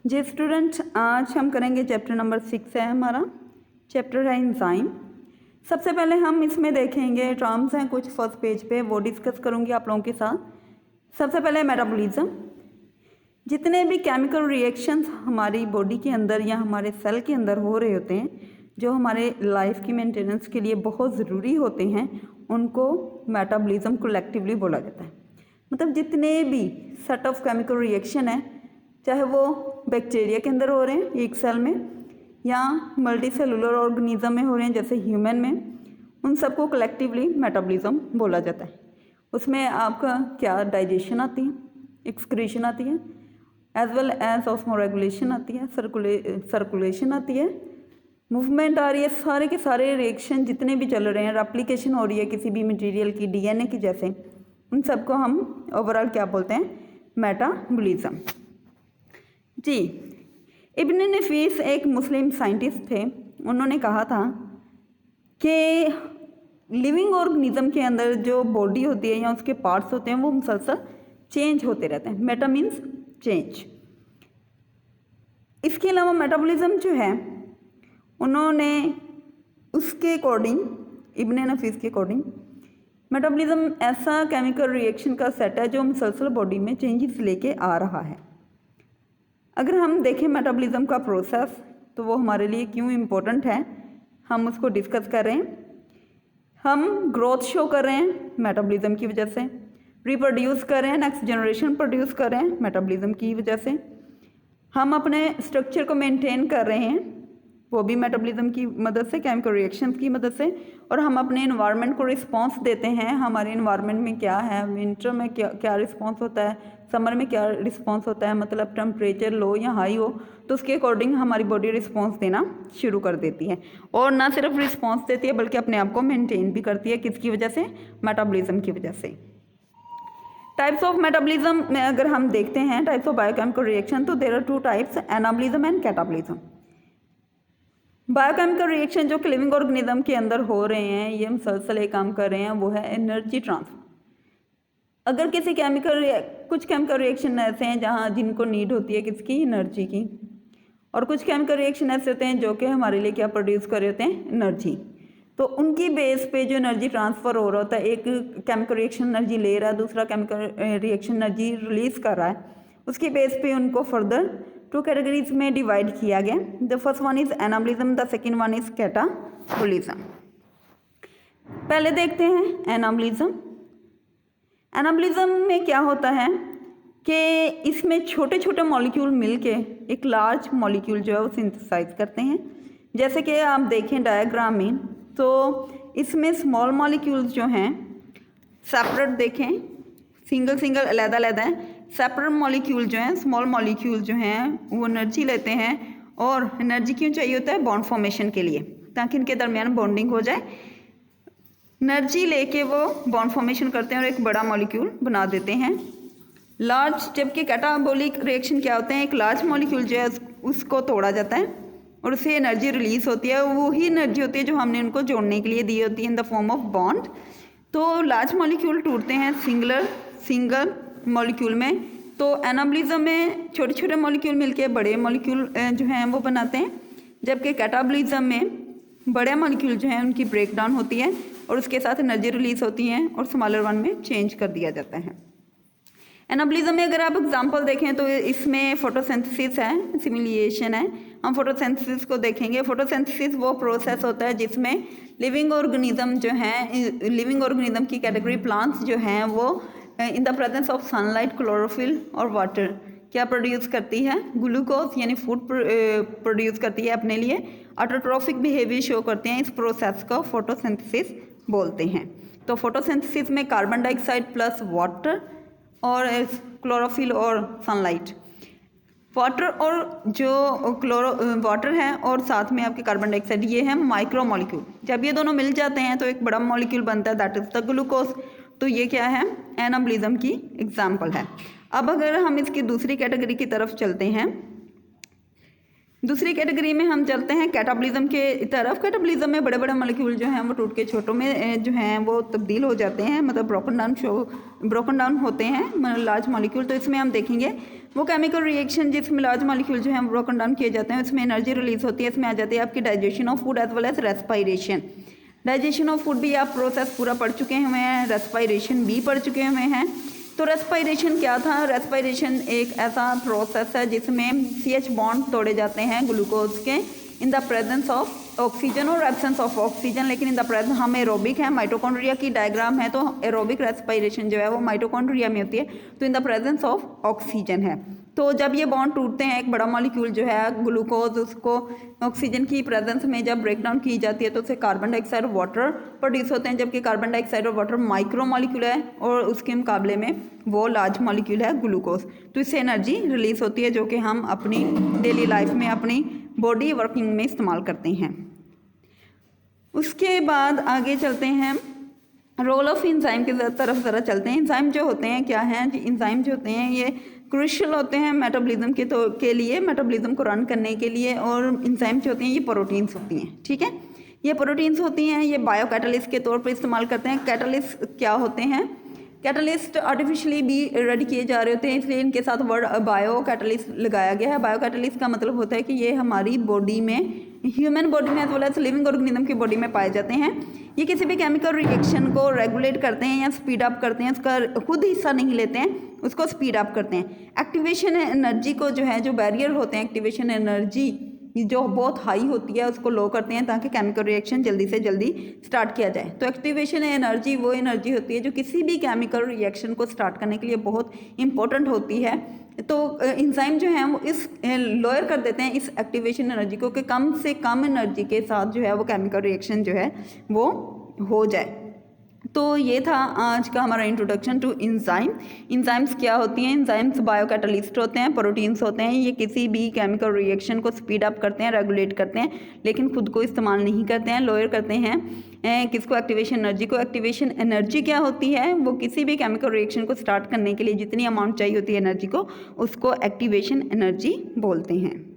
जी students, आज हम करेंगे चैप्टर नंबर 6 है हमारा। चैप्टर है एंजाइम। सबसे पहले हम इसमें देखेंगे टर्म्स हैं कुछ फर्स्ट पेज पे, वो डिस्कस करूँगी आप लोगों के साथ। सबसे पहले मेटाबॉलिज्म। जितने भी केमिकल रिएक्शंस हमारी बॉडी के अंदर या हमारे सेल के अंदर हो रहे होते हैं, जो हमारे लाइफ की मेंटेनेंस के लिए बहुत ज़रूरी होते हैं, उनको मेटाबॉलिज्म कलेक्टिवली बोला जाता है। मतलब जितने भी सेट ऑफ केमिकल रिएक्शन है, चाहे वो बैक्टीरिया के अंदर हो रहे हैं एक सेल में या मल्टी सेलुलर ऑर्गेनिज्म में हो रहे हैं जैसे ह्यूमन में, उन सबको कलेक्टिवली मेटाबॉलिज्म बोला जाता है। उसमें आपका क्या डाइजेशन आती है, एक्सक्रीशन आती है, एज वेल एज ऑस्मोरेगुलेशन आती है, सर्कुलेशन आती है, मूवमेंट आ रही है, सारे के सारे रिएक्शन जितने भी चल रहे हैं, रेप्लिकेशन हो रही है किसी भी मटेरियल की डीएनए की जैसे, उन सबको हम ओवरऑल क्या बोलते हैं, मेटाबॉलिज्म। जी, इब्न नफीस एक मुस्लिम साइंटिस्ट थे। उन्होंने कहा था कि लिविंग ऑर्गेनिज्म के अंदर जो बॉडी होती है या उसके पार्ट्स होते हैं वो मुसलसल चेंज होते रहते हैं। Meta means change. इसके अलावा मेटाबॉलिज्म जो है, उन्होंने उसके अकॉर्डिंग, इब्न नफीस के अकॉर्डिंग, मेटाबॉलिज्म ऐसा केमिकल रिएक्शन का सेट है जो मुसलसल बॉडी में चेंजेस लेके आ रहा है। अगर हम देखें मेटाबॉलिज्म का प्रोसेस, तो वो हमारे लिए क्यों इम्पोर्टेंट है, हम उसको डिस्कस कर रहे हैं। हम ग्रोथ शो कर रहे हैं मेटाबॉलिज्म की वजह से, रिप्रोड्यूस कर रहे हैं, नेक्स्ट जनरेशन प्रोड्यूस कर रहे हैं मेटाबॉलिज्म की वजह से, हम अपने स्ट्रक्चर को मेंटेन कर रहे हैं वो भी मेटाबॉलिज्म की मदद से, केमिकल रिएक्शंस की मदद से, और हम अपने इन्वायरमेंट को रिस्पांस देते हैं। हमारे इन्वायरमेंट में क्या है, विंटर में क्या रिस्पांस होता है, समर में क्या रिस्पांस होता है, मतलब टेम्परेचर लो या हाई हो तो उसके अकॉर्डिंग हमारी बॉडी रिस्पांस देना शुरू कर देती है। और ना सिर्फ रिस्पांस देती है बल्कि अपने आप को मेंटेन भी करती है। किसकी वजह से? मेटाबॉलिज्म की वजह से। टाइप्स ऑफ मेटाबॉलिज्म में अगर हम देखते हैं, टाइप्स ऑफ बायोकेमिकल रिएक्शन, तो there are two types, anabolism and catabolism. Biochemical reaction जो कि लिविंग ऑर्गेनिज्म के अंदर हो रहे हैं, ये मुसलसल एक काम कर रहे हैं, वो है एनर्जी ट्रांसफर। अगर किसी कुछ केमिकल रिएक्शन ऐसे हैं जहाँ जिनको नीड होती है किसकी, एनर्जी की, और कुछ केमिकल रिएक्शन ऐसे होते हैं जो कि हमारे लिए क्या प्रोड्यूस कर रहे होते हैं, एनर्जी। तो उनकी बेस पे जो एनर्जी ट्रांसफ़र हो रहा होता है, एक केमिकल रिएक्शन एनर्जी ले रहा है, दूसरा केमिकल रिएक्शन एनर्जी रिलीज़ कर रहा है, उसकी बेस पे उनको फर्दर टू कैटेगरीज में डिवाइड किया गया। The first one is anabolism, the second one is catabolism. पहले देखते हैं एनाबॉलिज्म। एनाबॉलिज्म में क्या होता है कि इसमें छोटे छोटे मॉलिक्यूल मिलके एक लार्ज मॉलिक्यूल जो है वो सिंथेसाइज करते हैं। जैसे कि आप देखें डायग्राम में, तो इसमें स्मॉल मॉलिक्यूल्स जो हैं सेपरेट देखें, सिंगल सिंगल अलग अलग हैं। सेपरेट मॉलिक्यूल जो हैं, स्मॉल मॉलिक्यूल जो हैं, वो एनर्जी लेते हैं। और एनर्जी क्यों चाहिए होता है? बॉन्ड फॉर्मेशन के लिए, ताकि इनके दरमियान बॉन्डिंग हो जाए। एनर्जी लेके वो बॉन्ड फॉर्मेशन करते हैं और एक बड़ा मॉलिक्यूल बना देते हैं लार्ज। जबकि कैटाबॉलिक रिएक्शन क्या होते हैं, एक लार्ज मॉलिक्यूल जो है उसको तोड़ा जाता है और उससे एनर्जी रिलीज होती है। वही एनर्जी होती है जो हमने उनको जोड़ने के लिए दी होती है in the form of bond. तो लार्ज मॉलिक्यूल टूटते हैं सिंगल मॉलिक्यूल में। तो एनाबॉलिज्म में छोटे छोटे मॉलिक्यूल मिलके बड़े मॉलिक्यूल जो हैं वो बनाते हैं, जबकि कैटाबॉलिज्म में बड़े मॉलिक्यूल जो हैं उनकी ब्रेक डाउन होती है और उसके साथ एनर्जी रिलीज होती है और स्मॉलर वन में चेंज कर दिया जाता है। एनाबॉलिज्म में अगर आप एग्जांपल देखें तो इसमें फोटोसिंथेसिस है, सिमुलेशन है। हम फोटोसिंथेसिस को देखेंगे। फोटोसिंथेसिस वो प्रोसेस होता है जिसमें लिविंग ऑर्गेनिज्म जो हैं, लिविंग ऑर्गेनिज्म की कैटेगरी प्लांट्स जो हैं, वो in the presence of sunlight, chlorophyll और वाटर क्या प्रोड्यूस करती है, ग्लूकोज यानी फूड प्रोड्यूस करती है अपने लिए। ऑटोट्रॉफिक बिहेवियर शो करते हैं। इस प्रोसेस को फोटोसिंथेसिस बोलते हैं। तो फोटोसिंथेसिस में कार्बन डाइऑक्साइड प्लस वाटर और क्लोरोफिल और सनलाइट, वाटर और जो वाटर है और साथ में आपके कार्बन डाइऑक्साइड, ये है माइक्रो मॉलिक्यूल। जब ये दोनों मिल जाते हैं तो एक बड़ा मॉलिक्यूल बनता है, दैट इज द ग्लूकोज। तो ये क्या है, एनाबॉलिज्म की एग्जाम्पल है। अब अगर हम इसकी दूसरी कैटेगरी की तरफ चलते हैं, दूसरी कैटेगरी में हम चलते हैं कैटाबॉलिज्म के तरफ। कैटाबॉलिज्म में बड़े बड़े मॉलिक्यूल जो हैं वो टूट के छोटों में जो हैं वो तब्दील हो जाते हैं, मतलब ब्रोकन डाउन होते हैं लार्ज मॉलिक्यूल। तो इसमें हम देखेंगे वो केमिकल रिएक्शन जिसमें लार्ज मॉलिक्यूल जो है ब्रोकन डाउन किए जाते हैं, उसमें एनर्जी रिलीज होती है। इसमें आ जाती है आपकी digestion of food as well as respiration. Digestion of food भी आप प्रोसेस पूरा पढ़ चुके हुए हैं, रेस्पायरेशन भी पढ़ चुके हुए हैं। तो रेस्पायरेशन क्या था? रेस्पायरेशन एक ऐसा प्रोसेस है जिसमें CH बॉन्ड तोड़े जाते हैं ग्लूकोज के in the presence of oxygen और एब्सेंस ऑफ ऑक्सीजन। लेकिन इन द प्रेजेंस हम एरोबिक है, माइटोकॉन्ड्रिया की डायग्राम है, तो एरोबिक रेस्पायरेशन जो है वो माइटोकॉन्ड्रिया में होती है, तो in the presence of oxygen है। तो जब ये बॉन्ड टूटते हैं, एक बड़ा मॉलिक्यूल जो है ग्लूकोज, उसको ऑक्सीजन की प्रेजेंस में जब ब्रेक डाउन की जाती है तो उससे कार्बन डाइऑक्साइड और वाटर प्रोड्यूस होते हैं, जबकि कार्बन डाइऑक्साइड और वाटर माइक्रो मॉलिक्यूल है और उसके मुकाबले में वो लार्ज मॉलिक्यूल है ग्लूकोज। तो इससे एनर्जी रिलीज होती है जो कि हम अपनी डेली लाइफ में अपनी बॉडी वर्किंग में इस्तेमाल करते हैं। उसके बाद आगे चलते हैं, रोल ऑफ इंजाइम की तरफ ज़रा चलते हैं। इंजाइम जो होते हैं क्या हैं? इंजाइम जो होते हैं ये क्रूशियल होते हैं मेटाबॉलिज्म के लिए, मेटाबॉलिज्म को रन करने के लिए। और इंजाइम जो होते हैं ये प्रोटीन्स होती हैं, ठीक है। ये प्रोटीन्स होती हैं, ये बायो कैटलिस्ट के तौर पर इस्तेमाल करते हैं। कैटलिस्ट क्या होते हैं? कैटलिस्ट आर्टिफिशियली भी रेडी किए जा रहे होते हैं, इसलिए इनके साथ वर्ड बायो कैटलिस्ट लगाया गया है। बायो कैटलिस्ट का मतलब होता है कि ये हमारी बॉडी में, ह्यूमन बॉडी में as well as living organism की बॉडी में पाए जाते हैं। ये किसी भी केमिकल रिएक्शन को रेगुलेट करते हैं या स्पीड अप करते हैं, उसका खुद हिस्सा नहीं लेते हैं, उसको स्पीड अप करते हैं। एक्टिवेशन एनर्जी को जो है, जो बैरियर होते हैं एक्टिवेशन एनर्जी जो बहुत हाई होती है उसको लो करते हैं ताकि केमिकल रिएक्शन जल्दी से जल्दी स्टार्ट किया जाए। तो एक्टिवेशन एनर्जी वो एनर्जी होती है जो किसी भी केमिकल रिएक्शन को स्टार्ट करने के लिए बहुत इंपॉर्टेंट होती है। तो इंजाइम जो है वो इस लोअर कर देते हैं इस एक्टिवेशन एनर्जी को, कि कम से कम एनर्जी के साथ जो है वो केमिकल रिएक्शन जो है वो हो जाए। तो ये था आज का हमारा इंट्रोडक्शन टू इंजाइम। इंजाइम्स क्या होती हैं? इंजाइम्स बायो कैटलिस्ट होते हैं, प्रोटीन्स होते हैं। ये किसी भी केमिकल रिएक्शन को स्पीड अप करते हैं, रेगुलेट करते हैं, लेकिन खुद को इस्तेमाल नहीं करते हैं, लोअर करते हैं किसको? एक्टिवेशन एनर्जी को। एक्टिवेशन एनर्जी क्या होती है? वो किसी भी केमिकल रिएक्शन को स्टार्ट करने के लिए जितनी अमाउंट चाहिए होती है एनर्जी को, उसको एक्टिवेशन एनर्जी बोलते हैं।